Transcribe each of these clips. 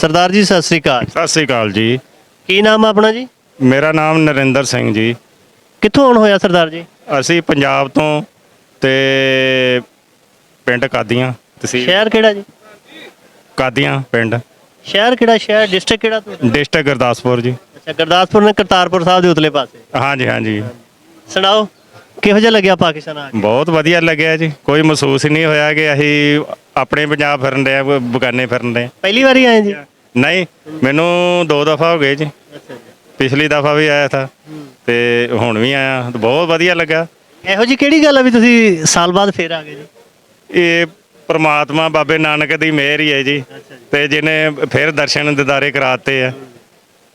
ਸਰਦਾਰ ਜੀ ਸਤਿ ਸ੍ਰੀ ਅਕਾਲ। ਸਤਿ ਸ੍ਰੀ ਅਕਾਲ ਜੀ। ਕੀ ਨਾਮ ਆ ਆਪਣਾ ਜੀ? ਮੇਰਾ ਨਾਮ ਨਰਿੰਦਰ ਸਿੰਘ ਜੀ। ਕਿੱਥੋਂ ਆਉਣ ਹੋਇਆ ਸਰਦਾਰ ਜੀ? ਅਸੀਂ ਪੰਜਾਬ ਤੋਂ ਤੇ ਪਿੰਡ ਕਾਦੀਆਂ ਤਹਿਸੀਲ ਸ਼ਹਿਰ ਕਿਹੜਾ ਜੀ? ਕਾਦੀਆਂ ਪਿੰਡ ਸ਼ਹਿਰ ਕਿਹੜਾ? ਸ਼ਹਿਰ ਡਿਸਟ੍ਰਿਕਟ ਕਿਹੜਾ ਤੁਹਾਡਾ? ਡਿਸਟ੍ਰਿਕਟ ਗੁਰਦਾਸਪੁਰ ਜੀ। ਅੱਛਾ, ਗੁਰਦਾਸਪੁਰ ਨੇ ਕਰਤਾਰਪੁਰ ਸਾਹਿਬ ਦੇ ਉਤਲੇ ਪਾਸੇ। ਹਾਂਜੀ ਹਾਂਜੀ, ਸੁਣਾਓ ਕਿਹੋ ਜਿਹਾ ਲੱਗਿਆ ਪਾਕਿਸਤਾਨ ਆ ਕੇ? ਬਹੁਤ ਵਧੀਆ ਲੱਗਿਆ ਜੀ। ਕੋਈ ਮਹਿਸੂਸ ਹੀ ਨਹੀਂ ਹੋਇਆ ਕਿ ਅਸੀਂ ਆਪਣੇ ਪੰਜਾਬ ਫਿਰਨ ਦੇ ਆ, ਬਗਾਨੇ ਫਿਰਨ ਦੇ। ਪਹਿਲੀ ਵਾਰੀ ਆਏ ਜੀ? ਨਹੀਂ, ਮੈਨੂੰ 2 ਦਫਾ ਹੋ ਗਏ ਜੀ। ਅੱਛਾ ਜੀ। ਪਿਛਲੀ ਦਫਾ ਵੀ ਆਇਆ ਥਾ ਤੇ ਹੁਣ ਵੀ ਆਇਆ, ਬਹੁਤ ਵਧੀਆ ਲੱਗਾ। ਇਹੋ ਜੀ ਕਿਹੜੀ ਗੱਲ ਆ ਵੀ ਤੁਸੀਂ ਸਾਲ ਬਾਅਦ ਫੇਰ ਆ ਗਏ ਜੀ? ਇਹ ਪ੍ਰਮਾਤਮਾ ਬਾਬੇ ਨਾਨਕ ਦੀ ਮਿਹਰ ਹੀ ਹੈ ਜੀ। ਤੇ ਜਿਹਨੇ ਫਿਰ ਦਰਸ਼ਨ ਦਿਦਾਰੇ ਕਰਾਤੇ ਆ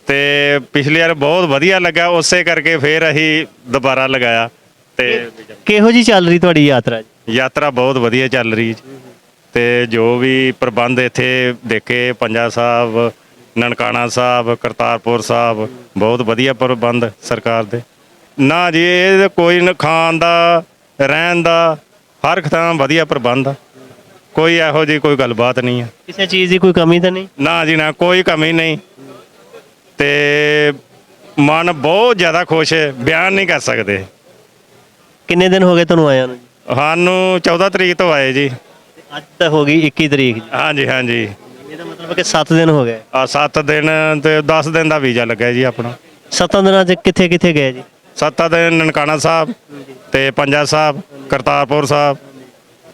ਤੇ ਪਿਛਲੀ ਵਾਰ ਬਹੁਤ ਵਧੀਆ ਲੱਗਾ, ਉਸੇ ਕਰਕੇ ਫਿਰ ਅਸੀਂ ਦੁਬਾਰਾ ਲਗਾਇਆ। ਤੇ ਕਿਹੋ ਜੀ ਚੱਲ ਰਹੀ ਤੁਹਾਡੀ ਯਾਤਰਾ ਜੀ? ਯਾਤਰਾ ਬਹੁਤ ਵਧੀਆ ਚੱਲ ਰਹੀ ਜੀ। ਤੇ ਜੋ ਵੀ ਪ੍ਰਬੰਧ ਇੱਥੇ ਦੇਖੇ, ਪੰਜਾ ਸਾਹਿਬ, ਨਨਕਾਣਾ ਸਾਹਿਬ, ਕਰਤਾਰਪੁਰ ਸਾਹਿਬ, ਬਹੁਤ ਵਧੀਆ ਪ੍ਰਬੰਧ ਸਰਕਾਰ ਦੇ। ਨਾ ਜੀ, ਇਹ ਕੋਈ ਨਾ, ਖਾਣ ਦਾ ਰਹਿਣ ਦਾ ਹਰ ਥਾਂ ਵਧੀਆ ਪ੍ਰਬੰਧ ਆ। ਕੋਈ ਇਹੋ ਜਿਹੀ ਕੋਈ ਗੱਲਬਾਤ ਨਹੀਂ ਹੈ। ਕਿਸੇ ਚੀਜ਼ ਦੀ ਕੋਈ ਕਮੀ ਤਾਂ ਨਹੀਂ? ਨਾ ਜੀ ਨਾ, ਕੋਈ ਕਮੀ ਨਹੀਂ। ਤੇ ਮਨ ਬਹੁਤ ਜ਼ਿਆਦਾ ਖੁਸ਼ ਹੈ, ਬਿਆਨ ਨਹੀਂ ਕਰ ਸਕਦੇ। ਕਿੰਨੇ ਦਿਨ ਹੋ ਗਏ ਤੁਹਾਨੂੰ ਆਇਆਂ ਨੂੰ ਜੀ? ਸਾਨੂੰ 14 ਤਰੀਕ ਤੋਂ ਆਏ ਜੀ। ਅੱਜ ਤਾਂ ਹੋ ਗਈ 21 ਤਰੀਕ ਜੀ। ਹਾਂਜੀ ਹਾਂਜੀ, ਇਹਦਾ ਮਤਲਬ ਕਿ 7 ਦਿਨ ਹੋ ਗਏ। 7 ਦਿਨ ਤੇ 10 ਦਿਨ ਦਾ ਵੀਜ਼ਾ ਲੱਗਾ ਜੀ ਆਪਣਾ। 7 ਦਿਨਾਂ 'ਚ ਕਿੱਥੇ ਕਿੱਥੇ ਗਏ ਜੀ? 7 ਦਿਨ ਨਨਕਾਣਾ ਸਾਹਿਬ ਤੇ ਪੰਜਾ ਸਾਹਿਬ, ਕਰਤਾਰਪੁਰ ਸਾਹਿਬ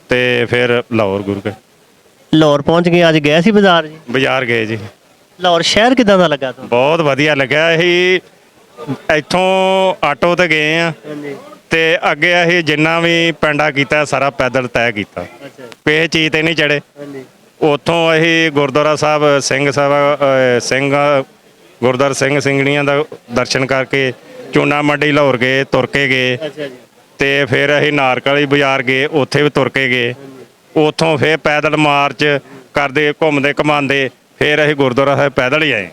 ਤੇ ਫਿਰ ਲਾਹੌਰ ਗੁਰੂ ਕੇ। ਲਾਹੌਰ ਪਹੁੰਚ ਗਏ, ਅੱਜ ਗਏ ਸੀ ਬਾਜ਼ਾਰ ਜੀ? ਬਾਜ਼ਾਰ ਗਏ ਜੀ। ਲਾਹੌਰ ਸ਼ਹਿਰ ਕਿਦਾਂ ਦਾ ਲੱਗਾ ਤੁਹਾਨੂੰ? ਬਹੁਤ ਵਧੀਆ ਲੱਗਿਆ। ਅਸੀਂ ਇੱਥੋਂ ਆਟੋ ਤੇ ਗਏ ਆ ਤੇ ਅੱਗੇ ਅਸੀਂ ਜਿੰਨਾ ਵੀ ਪਿੰਡਾ ਕੀਤਾ ਸਾਰਾ ਪੈਦਲ ਤੈਅ ਕੀਤਾ। ਅੱਛਾ ਕਿਸੇ ਚੀਜ਼ ਤੇ ਨਹੀਂ ਚੜੇ। ਹਾਂਜੀ। ਉੱਥੋਂ ਅਸੀਂ ਗੁਰਦੁਆਰਾ ਸਾਹਿਬ ਗੁਰਦੁਆਰਾ ਸਿੰਘ ਸਿੰਘਣੀਆਂ ਦਾ ਦਰਸ਼ਨ ਕਰਕੇ ਚੂਨਾ ਮੰਡੀ ਲਾਹੌਰ ਗਏ, ਤੁਰ ਕੇ ਗਏ। ਅੱਛਾ ਜੀ। ਤੇ ਫਿਰ ਅਸੀਂ ਨਾਰਕਲੀ ਬਾਜ਼ਾਰ ਗਏ, ਉੱਥੇ ਵੀ ਤੁਰ ਕੇ ਗਏ। ਉੱਥੋਂ ਫਿਰ ਪੈਦਲ ਮਾਰਚ ਕਰਦੇ, ਘੁੰਮਦੇ ਘਮਾਉਂਦੇ ਫਿਰ ਅਸੀਂ ਗੁਰਦੁਆਰਾ ਸਾਹਿਬ ਪੈਦਲ ਹੀ ਆਏ।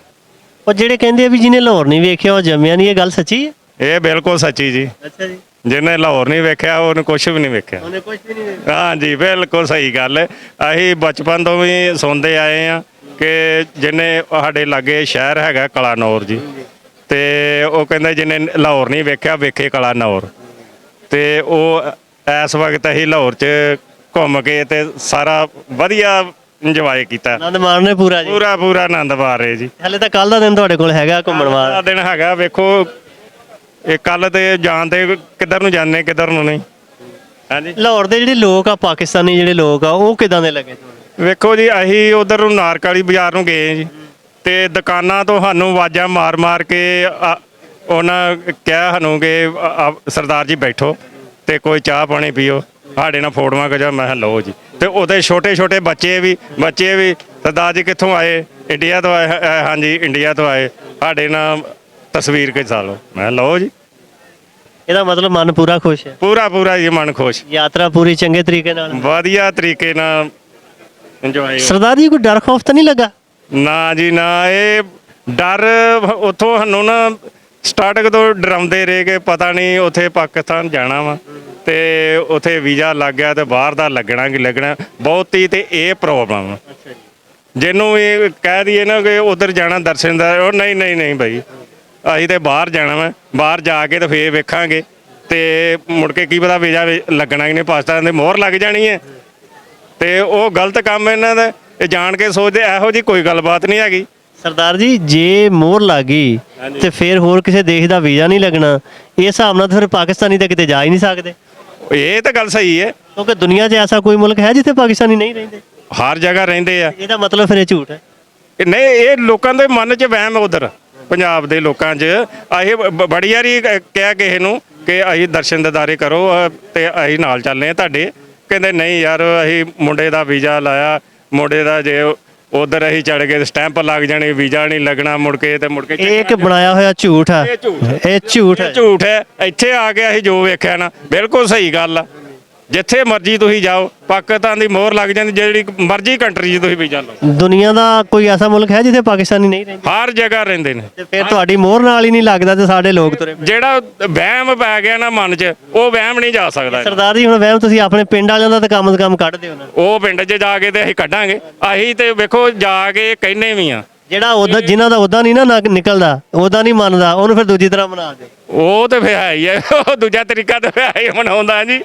ਉਹ ਜਿਹੜੇ ਕਹਿੰਦੇ ਆ ਵੀ ਜਿਹਨੇ ਲਾਹੌਰ ਨਹੀਂ ਵੇਖਿਆ ਉਹ ਜੰਮਿਆ ਨਹੀਂ, ਇਹ ਗੱਲ ਸੱਚੀ ਹੈ? ਇਹ ਬਿਲਕੁਲ ਸੱਚੀ ਜੀ। ਅੱਛਾ ਜੀ। ਜਿਹਨੇ ਲਾਹੌਰ ਨਹੀਂ ਵੇਖਿਆ ਉਹਨੇ ਕੁਛ ਵੀ ਨਹੀਂ ਵੇਖਿਆ। ਉਹਨੇ ਕੁਝ ਵੀ ਨਹੀਂ ਵੇਖਿਆ। ਹਾਂਜੀ, ਬਿਲਕੁਲ ਸਹੀ ਗੱਲ ਹੈ। ਅਸੀਂ ਬਚਪਨ ਤੋਂ ਵੀ ਸੁਣਦੇ ਆਏ ਆ ਕਿ ਜਿਹਨੇ ਸਾਡੇ ਲਾਗੇ ਸ਼ਹਿਰ ਹੈਗਾ ਕਲਾਨੌਰ ਜੀ, ਤੇ ਉਹ ਕਹਿੰਦੇ ਜਿਹਨੇ ਲਾਹੌਰ ਨਹੀਂ ਵੇਖਿਆ ਵੇਖੇ ਕਲਾਨੌਰ। ਤੇ ਉਹ ਇਸ ਵਕਤ ਅਸੀਂ ਲਾਹੌਰ 'ਚ ਘੁੰਮ ਕੇ ਤੇ ਸਾਰਾ ਵਧੀਆ ਇੰਜੋਏ ਕੀਤਾ। ਆਨੰਦ ਮਾਣਨੇ ਪੂਰਾ ਜੀ? ਪੂਰਾ ਪੂਰਾ ਆਨੰਦ ਮਾਰ ਰਹੇ ਜੀ। ਹਲੇ ਤਾਂ ਕੱਲ ਦਾ ਦਿਨ ਤੁਹਾਡੇ ਕੋਲ ਹੈਗਾ ਘੁੰਮਣ ਵਾਲਾ? ਦਾ ਦਿਨ ਹੈਗਾ। ਵੇਖੋ ਇਹ ਕੱਲ ਤੇ ਜਾਣ ਤੇ ਕਿੱਧਰ ਨੂੰ ਜਾਂਦੇ, ਕਿੱਧਰ ਨੂੰ ਨਹੀਂ। ਹਾਂਜੀ, ਲਾਹੌਰ ਦੇ ਜਿਹੜੇ ਲੋਕ ਆ, ਪਾਕਿਸਤਾਨੀ ਜਿਹੜੇ ਲੋਕ ਆ, ਉਹ ਕਿਦਾਂ ਦੇ ਲੱਗੇ ਤੁਹਾਨੂੰ? ਵੇਖੋ ਜੀ, ਅਸੀਂ ਉਧਰ ਨੂੰ ਨਾਰਕਾਲੀ ਬਾਜ਼ਾਰ ਨੂੰ ਗਏ ਜੀ ਤੇ ਦੁਕਾਨਾਂ ਤੋਂ ਸਾਨੂੰ ਆਵਾਜ਼ਾਂ ਮਾਰ ਮਾਰ ਕੇ ਉਹਨਾਂ ਕਿਹਾ ਸਾਨੂੰ ਕਿ ਸਰਦਾਰ ਜੀ ਬੈਠੋ ਤੇ ਕੋਈ ਚਾਹ ਪਾਣੀ ਪੀਓ, ਸਾਡੇ ਨਾਲ ਫੋਟੋਆਂ ਖਿਚਾ। ਮੈਂ ਕਿਹਾ ਲਓ ਜੀ। ਤੇ ਉਹਦੇ ਛੋਟੇ ਛੋਟੇ ਬੱਚੇ ਵੀ ਸਰਦਾਰ ਜੀ ਕਿੱਥੋਂ ਆਏ? ਇੰਡੀਆ ਤੋਂ ਆਏ। ਹਾਂਜੀ, ਇੰਡੀਆ ਤੋਂ ਆਏ, ਸਾਡੇ ਨਾਲ ਤਸਵੀਰ ਖਿਚਾ ਲਓ। ਮੈਂ ਕਿਹਾ ਲਓ ਜੀ। ਇਹਦਾ ਮਤਲਬ ਮਨ ਪੂਰਾ ਖੁਸ਼ ਹੈ? ਪੂਰਾ ਪੂਰਾ ਜੀ, ਮਨ ਖੁਸ਼, ਯਾਤਰਾ ਪੂਰੀ ਚੰਗੇ ਤਰੀਕੇ ਨਾਲ? ਵਧੀਆ ਤਰੀਕੇ ਨਾਲ ਇੰਜੋਏ। ਸਰਦਾਰ ਜੀ ਕੋਈ ਡਰ ਖੌਫ ਤਾਂ ਨਹੀਂ ਲੱਗਾ? ਨਾ ਜੀ ਨਾ, ਇਹ ਡਰ ਉੱਥੋਂ ਸਾਨੂੰ ਨਾ ਸਟਾਰਟਿੰਗ ਤੋਂ ਡਰਾਉਂਦੇ ਰਹੇ ਕਿ ਪਤਾ ਨਹੀਂ ਉੱਥੇ ਪਾਕਿਸਤਾਨ ਜਾਣਾ ਵਾ ਤੇ ਉੱਥੇ ਵੀਜ਼ਾ ਲੱਗ ਗਿਆ ਤੇ ਬਾਹਰ ਦਾ ਲੱਗਣਾ ਕਿ ਲੱਗਣਾ। ਬਹੁਤੀ ਤੇ ਇਹ ਪ੍ਰੋਬਲਮ ਜਿਹਨੂੰ ਇਹ ਕਹਿ ਦਈਏ ਨਾ ਕਿ ਉੱਧਰ ਜਾਣਾ ਦਰਸ਼ਨ ਦਾ, ਉਹ ਨਹੀਂ ਨਹੀਂ ਨਹੀਂ ਭਾਈ, ਅਸੀਂ ਤੇ ਬਾਹਰ ਜਾਣਾ ਵਾ, ਬਾਹਰ ਜਾ ਕੇ ਤੇ ਫੇਰ ਵੇਖਾਂਗੇ। ਤੇ ਮੁੜ ਕੇ ਕੀ ਪਤਾ ਵੀਜ਼ਾ ਲੱਗਣਾ ਕਿ ਨਹੀਂ, ਪਾਕਿਸਤਾਨ ਦੀ ਮੋਹਰ ਲੱਗ ਜਾਣੀ ਹੈ। ਤੇ ਉਹ ਗਲਤ ਕੰਮ ਇਹਨਾਂ ਦਾ, ਇਹ ਜਾਣ ਕੇ ਸੋਚਦੇ। ਇਹੋ ਜਿਹੀ ਕੋਈ ਗੱਲਬਾਤ ਨਹੀਂ ਹੈਗੀ। ਸਰਦਾਰ ਜੀ ਜੇ ਮੋਹਰ ਲੱਗ ਗਈ ਤੇ ਫਿਰ ਹੋਰ ਕਿਸੇ ਦੇਸ਼ ਦਾ ਵੀਜ਼ਾ ਨਹੀਂ ਲੱਗਣਾ, ਇਹ ਹਿਸਾਬ ਨਾਲ ਤਾਂ ਫਿਰ ਪਾਕਿਸਤਾਨੀ ਤਾਂ ਕਿਤੇ ਜਾ ਹੀ ਨਹੀਂ ਸਕਦੇ। ਇਹ ਤਾਂ ਗੱਲ ਸਹੀ ਹੈ, ਕਿਉਂਕਿ ਦੁਨੀਆ 'ਚ ਐਸਾ ਕੋਈ ਮੁਲਕ ਹੈ ਜਿੱਥੇ ਪਾਕਿਸਤਾਨੀ ਨਹੀਂ ਰਹਿੰਦੇ? ਹਰ ਜਗ੍ਹਾ ਰਹਿੰਦੇ ਆ। ਇਹਦਾ ਮਤਲਬ ਫਿਰ ਇਹ ਝੂਠ ਹੈ? ਨਹੀਂ, ਇਹ ਲੋਕਾਂ ਦੇ ਮਨ 'ਚ ਵਹਿਮ ਹੈ। ਉਧਰ ਪੰਜਾਬ ਦੇ ਲੋਕਾਂ 'ਚ ਅਸੀਂ ਬੜੀ ਵਾਰੀ ਕਿਹਾ ਕਿਸੇ ਨੂੰ ਕਿ ਅਸੀਂ ਦਰਸ਼ਨ ਦਿਦਾਰੇ ਕਰੋ ਤੇ ਅਸੀਂ ਨਾਲ ਚੱਲਦੇ ਹਾਂ ਤੁਹਾਡੇ। ਕਹਿੰਦੇ ਨਹੀਂ ਯਾਰ, ਅਸੀਂ ਮੁੰਡੇ ਦਾ ਵੀਜ਼ਾ ਲਾਇਆ, ਮੁੰਡੇ ਦਾ ਜੇ ਉਧਰ ਅਸੀਂ ਚੜ ਗਏ ਸਟੈਂਪ ਲੱਗ ਜਾਣੀ, ਵੀਜ਼ਾ ਨਹੀਂ ਲੱਗਣਾ ਮੁੜ ਕੇ। ਇਹ ਇੱਕ ਬਣਾਇਆ ਹੋਇਆ ਝੂਠ ਆ। ਇਹ ਝੂਠ ਹੈ। ਝੂਠ ਹੈ। ਇੱਥੇ ਆ ਕੇ ਅਸੀਂ ਜੋ ਵੇਖਿਆ ਨਾ, ਬਿਲਕੁਲ ਸਹੀ ਗੱਲ ਆ। ਜਿੱਥੇ ਮਰਜ਼ੀ ਤੁਸੀਂ ਜਾਓ ਪਾਕਿਸਤਾਨ ਦੀ ਮੋਹਰ ਲੱਗ ਜਾਂਦੀ, ਜਿਹੜੀ ਮਰਜ਼ੀ ਕੰਟਰੀ 'ਚ ਤੁਸੀਂ ਵੀਜ਼ਾ ਲਓ। ਦੁਨੀਆ ਦਾ ਕੋਈ ਐਸਾ ਮੁਲਕ ਹੈ ਜਿੱਥੇ ਪਾਕਿਸਤਾਨੀ ਨਹੀਂ ਰਹਿੰਦੇ? ਹਰ ਜਗ੍ਹਾ ਰਹਿੰਦੇ ਨੇ। ਤੇ ਫਿਰ ਤੁਹਾਡੀ ਮੋਹਰ ਨਾਲ ਹੀ ਨਹੀਂ ਲੱਗਦਾ ਤੇ ਸਾਡੇ ਲੋਕ ਤੁਰੇ ਫਿਰਦੇ। ਜਿਹੜਾ ਵਹਿਮ ਪੈ ਗਿਆ ਨਾ ਮਨ 'ਚ, ਉਹ ਵਹਿਮ ਨਹੀਂ ਜਾ ਸਕਦਾ। ਸਰਦਾਰ ਜੀ ਹੁਣ ਵਹਿਮ ਤੁਸੀਂ ਆਪਣੇ ਪਿੰਡ ਵਾਲਿਆਂ ਦਾ ਤਾਂ ਕੰਮ ਤੋਂ ਕੰਮ ਕੱਢਦੇ ਹੋ ਨਾ। ਉਹ ਪਿੰਡ 'ਚ ਜਾ ਕੇ ਤੇ ਅਸੀਂ ਕੱਢਾਂਗੇ। ਅਸੀਂ ਤੇ ਵੇਖੋ ਜਾ ਕੇ ਕਹਿੰਨੇ ਵੀ ਆ। ਜਿਹੜਾ ਉਹਦਾ ਜਿਨ੍ਹਾਂ ਦਾ ਉਹਦਾ ਨਹੀਂ ਨਾ ਨਿਕਲਦਾ, ਉਹਦਾ ਨਹੀਂ ਮੰਨਦਾ, ਉਹਨੂੰ ਫਿਰ ਦੂਜੀ ਤਰ੍ਹਾਂ ਬਣਾ ਦਿਓ। ਉਹ ਤੇ ਫਿਰ ਹੈ ਹੀ ਹੈ, ਉਹ ਦੂਜਾ ਤਰੀਕਾ ਤੇ ਫਿਰ ਹੈ ਹੀ ਮਨਾਉਂਦਾ ਜੀ।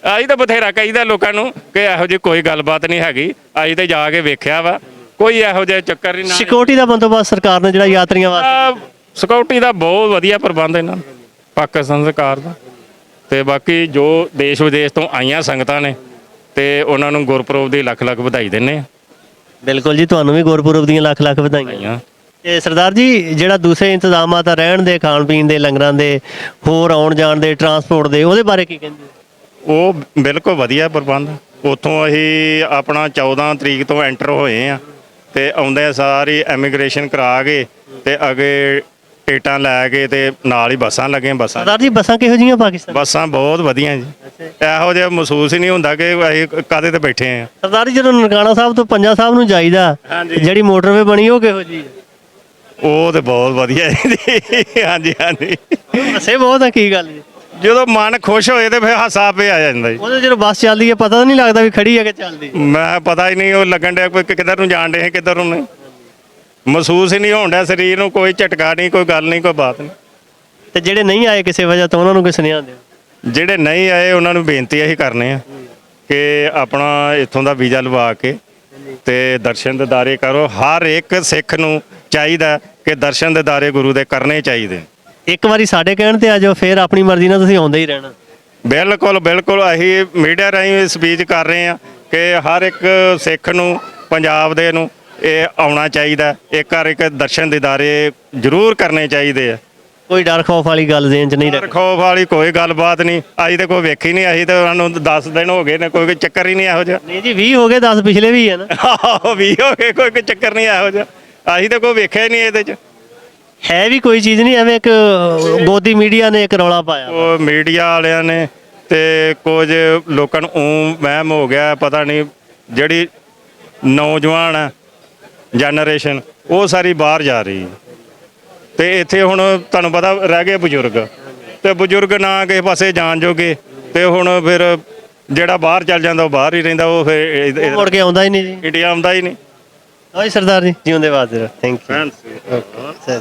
ਅਸੀਂ ਤਾਂ ਬਥੇਰਾ ਕਹੀਦਾ ਲੋਕਾਂ ਨੂੰ ਕਿ ਇਹੋ ਜਿਹੀ ਕੋਈ ਗੱਲਬਾਤ ਨਹੀਂ ਹੈਗੀ। ਅਸੀਂ ਤੇ ਜਾ ਕੇ ਵੇਖਿਆ ਵਾ, ਕੋਈ ਇਹੋ ਜਿਹਾ ਚੱਕਰ ਨਹੀਂ। ਸਿਕਿਉਰਿਟੀ ਦਾ ਬੰਦੋਬਸਤ ਸਰਕਾਰ ਨੇ ਜਿਹੜਾ ਯਾਤਰੀਆਂ ਵਾਸਤੇ ਸਿਕਿਉਰਿਟੀ ਦਾ ਬਹੁਤ ਵਧੀਆ ਪ੍ਰਬੰਧ ਇਹਨਾਂ ਪਾਕਿਸਤਾਨ ਸਰਕਾਰ ਦਾ। ਤੇ ਬਾਕੀ ਜੋ ਦੇਸ਼ ਵਿਦੇਸ਼ ਤੋਂ ਆਈਆਂ ਸੰਗਤਾਂ ਨੇ ਤੇ ਉਹਨਾਂ ਨੂੰ ਗੁਰਪੁਰਬ ਦੀ ਲੱਖ ਲੱਖ ਵਧਾਈ ਦਿੰਦੇ ਆ। ਬਿਲਕੁਲ ਜੀ, ਤੁਹਾਨੂੰ ਵੀ ਗੁਰਪੁਰਬ ਦੀਆਂ ਲੱਖ ਲੱਖ ਵਧਾਈਆਂ। ਤੇ ਸਰਦਾਰ ਜੀ ਜਿਹੜਾ ਦੂਸਰੇ ਇੰਤਜ਼ਾਮਾਤ ਆ ਰਹਿਣ ਦੇ, ਖਾਣ ਪੀਣ ਦੇ, ਲੰਗਰਾਂ ਦੇ, ਹੋਰ ਆਉਣ ਜਾਣ ਦੇ, ਟਰਾਂਸਪੋਰਟ ਦੇ, ਉਹਦੇ ਬਾਰੇ ਕੀ ਕਹਿੰਦੇ? ਉਹ ਬਿਲਕੁਲ ਵਧੀਆ ਪ੍ਰਬੰਧ। ਉੱਥੋਂ ਅਸੀਂ ਆਪਣਾ 14 ਤਰੀਕ ਤੋਂ ਐਂਟਰ ਹੋਏ ਆ ਤੇ ਆਉਂਦੇ ਸਾਰੀ ਇਮੀਗ੍ਰੇਸ਼ਨ ਕਰਾ ਕੇ ਤੇ ਅੱਗੇ ਟਿਕਟਾਂ ਲੈ ਕੇ ਤੇ ਨਾਲ ਹੀ ਬੱਸਾਂ ਲੱਗੀਆਂ। ਬੱਸਾਂ ਸਰਦਾਰ ਜੀ ਬੱਸਾਂ ਕਿਹੋ ਜਿਹੀਆਂ ਪਾਕਿਸਤਾਨ? ਬੱਸਾਂ ਬਹੁਤ ਵਧੀਆ ਜੀ। ਇਹੋ ਜਿਹਾ ਮਹਿਸੂਸ ਹੀ ਨਹੀਂ ਹੁੰਦਾ ਕਿ ਅਸੀਂ ਕਾਹਦੇ ਤੇ ਬੈਠੇ ਆ। ਸਰਦਾਰ ਜੀ ਜਦੋਂ ਨਨਕਾਣਾ ਸਾਹਿਬ ਤੋਂ ਪੰਜਾ ਸਾਹਿਬ ਨੂੰ ਜਾਈਦਾ, ਜਿਹੜੀ ਮੋਟਰਵੇ ਬਣੀ ਉਹ ਕਿਹੋ ਜਿਹੀ ਹੈ? ਉਹ ਤੇ ਬਹੁਤ ਵਧੀਆ ਜੀ। ਹਾਂਜੀ ਹਾਂਜੀ, ਬੱਸੇ ਬਹੁਤ ਆ, ਕੀ ਗੱਲ ਜੀ? ਜਦੋਂ ਮਨ ਖੁਸ਼ ਹੋਏ ਤੇ ਫਿਰ ਹਾਸਾ ਆਪੇ ਆ ਜਾਂਦਾ ਜੀ। ਉਹਦੇ ਜਦੋਂ ਬੱਸ ਚੱਲਦੀ ਹੈ ਪਤਾ ਤਾਂ ਨਹੀਂ ਲੱਗਦਾ ਵੀ ਖੜੀ ਹੈ ਕਿ ਚੱਲਦੀ? ਮੈਂ ਪਤਾ ਹੀ ਨਹੀਂ ਉਹ ਲੱਗਣ ਡਿਆ ਕੋਈ ਕਿੱਧਰ ਨੂੰ ਜਾਣ ਡੇ ਕਿੱਧਰ ਨੂੰ ਨਹੀਂ। ਮਹਿਸੂਸ ਹੀ ਨਹੀਂ ਹੋਣ ਡਿਆ ਸਰੀਰ ਨੂੰ, ਕੋਈ ਝਟਕਾ ਨਹੀਂ, ਕੋਈ ਗੱਲ ਨਹੀਂ, ਕੋਈ ਬਾਤ ਨਹੀਂ। ਤੇ ਜਿਹੜੇ ਨਹੀਂ ਆਏ ਕਿਸੇ ਵਜ੍ਹਾ ਤੋਂ ਉਹਨਾਂ ਨੂੰ ਕੋਈ ਸੁਨੇਹਾ ਦਿਓ? ਜਿਹੜੇ ਨਹੀਂ ਆਏ ਉਹਨਾਂ ਨੂੰ ਬੇਨਤੀ ਅਸੀਂ ਕਰਨੇ ਆ ਕਿ ਆਪਣਾ ਇੱਥੋਂ ਦਾ ਵੀਜ਼ਾ ਲਵਾ ਕੇ ਤੇ ਦਰਸ਼ਨ ਦਿਦਾਰੇ ਕਰੋ। ਹਰ ਇੱਕ ਸਿੱਖ ਨੂੰ ਚਾਹੀਦਾ ਕਿ ਦਰਸ਼ਨ ਦਿਦਾਰੇ ਗੁਰੂ ਦੇ ਕਰਨੇ ਚਾਹੀਦੇ। ਇੱਕ ਵਾਰੀ ਸਾਡੇ ਕਹਿਣ ਤੇ ਆ ਜਾਓ, ਫਿਰ ਆਪਣੀ ਮਰਜ਼ੀ ਨਾਲ ਤੁਸੀਂ ਆਉਂਦੇ ਹੀ ਰਹਿਣਾ। ਬਿਲਕੁਲ ਬਿਲਕੁਲ, ਅਸੀਂ ਮੀਡੀਆ ਰਾਹੀਂ ਸਪੀਚ ਕਰ ਰਹੇ ਹਾਂ ਕਿ ਹਰ ਇੱਕ ਸਿੱਖ ਨੂੰ, ਪੰਜਾਬ ਦੇ ਨੂੰ ਇਹ ਆਉਣਾ ਚਾਹੀਦਾ। ਇੱਕ ਵਾਰ ਇੱਕ ਦਰਸ਼ਨ ਦਿਦਾਰੇ ਜ਼ਰੂਰ ਕਰਨੇ ਚਾਹੀਦੇ ਆ। ਕੋਈ ਡਰ ਖੌਫ ਵਾਲੀ ਗੱਲ ਜ਼ਿਹਨ 'ਚ ਨਹੀਂ ਰੱਖ। ਖੌਫ ਵਾਲੀ ਕੋਈ ਗੱਲਬਾਤ ਨਹੀਂ। ਅਸੀਂ ਤਾਂ ਕੋਈ ਵੇਖੀ ਨਹੀਂ। ਅਸੀਂ ਤਾਂ ਉਹਨਾਂ ਨੂੰ 10 ਦਿਨ ਹੋ ਗਏ ਨੇ, ਕੋਈ ਚੱਕਰ ਹੀ ਨਹੀਂ ਇਹੋ ਜਿਹਾ। ਨਹੀਂ ਜੀ 20 ਹੋ ਗਏ, 10 ਪਿਛਲੇ ਵੀ ਹੈ ਨਾ। ਆਹੋ 20 ਹੋ ਗਏ, ਕੋਈ ਚੱਕਰ ਨਹੀਂ ਇਹੋ ਜਿਹਾ। ਅਸੀਂ ਤਾਂ ਕੋਈ ਵੇਖਿਆ ਹੀ ਨਹੀਂ ਇਹਦੇ 'ਚ। ਹੈ ਵੀ ਕੋਈ ਚੀਜ਼ ਨਹੀਂ, ਐਵੇਂ ਇੱਕ ਗੋਦੀ ਮੀਡੀਆ ਨੇ ਇੱਕ ਰੌਲਾ ਪਾਇਆ। ਉਹ ਮੀਡੀਆ ਵਾਲਿਆਂ ਨੇ ਤੇ ਕੁਝ ਲੋਕਾਂ ਨੂੰ ਵਹਿਮ ਹੋ ਗਿਆ, ਪਤਾ ਨਹੀਂ ਜਿਹੜੀ ਨੌਜਵਾਨ ਆ ਜਨਰੇਸ਼ਨ ਉਹ ਸਾਰੀ ਬਾਹਰ ਜਾ ਰਹੀ ਹੈ। ਤੇ ਇੱਥੇ ਹੁਣ ਤੁਹਾਨੂੰ ਪਤਾ ਰਹਿ ਗਏ ਬਜ਼ੁਰਗ, ਤੇ ਬਜ਼ੁਰਗ ਨਾ ਕਿਸੇ ਪਾਸੇ ਜਾਣ ਜੋਗੇ, ਤੇ ਹੁਣ ਫਿਰ ਜਿਹੜਾ ਬਾਹਰ ਚੱਲ ਜਾਂਦਾ ਉਹ ਬਾਹਰ ਹੀ ਰਹਿੰਦਾ। ਉਹ ਫਿਰ ਮੁੜ ਕੇ ਆਉਂਦਾ ਹੀ ਨਹੀਂ ਜੀ, ਇੰਡੀਆ ਆਉਂਦਾ ਹੀ ਨਹੀਂ। ਹਾਂਜੀ ਸਰਦਾਰ ਜੀ, ਜਿਉਂਦੇ ਵਾਸਤੇ। Thank you. Fancy. ਓਕੇ।